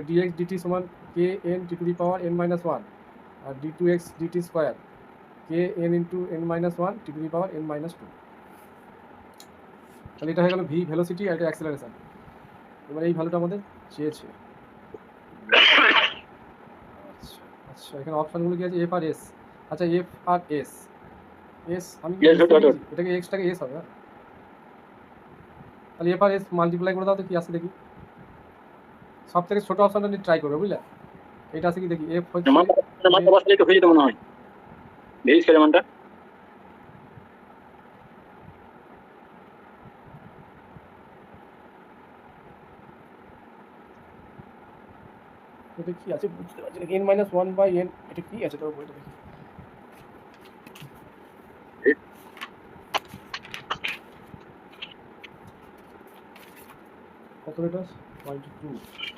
Dx dt সমান k n t to the power n minus one আর d two x dt square k n into n minus one t to the power n minus two. তাহলে এটা হয়ে গেল V velocity আর এটা acceleration. এবার এই ভ্যালুটা আমাদের চেয়েছে। আচ্ছা আচ্ছা, এখানে অপশনগুলো কি আছে? F R S. আচ্ছা এফ আর এস, এস আমি এটাকে এক্সটাকে এস হবে, তাহলে এফ আর এস মাল্টিপ্লাই করে দাও তো কি আসে দেখি। সব থেকে ছোট অপশনটা নিয়ে ট্রাই করবে, বুঝলে? এটা আছে কি দেখি, এফ হচ্ছে মানটা বসালে তো হয়ে যেত মনে হয়, ভেরি স্কেয়ার মানটা। এটা কি আছে বুঝতে পারছি না, n minus one by n, এটা কি আছে তোর বইটা দেখি। কত এটা 0.2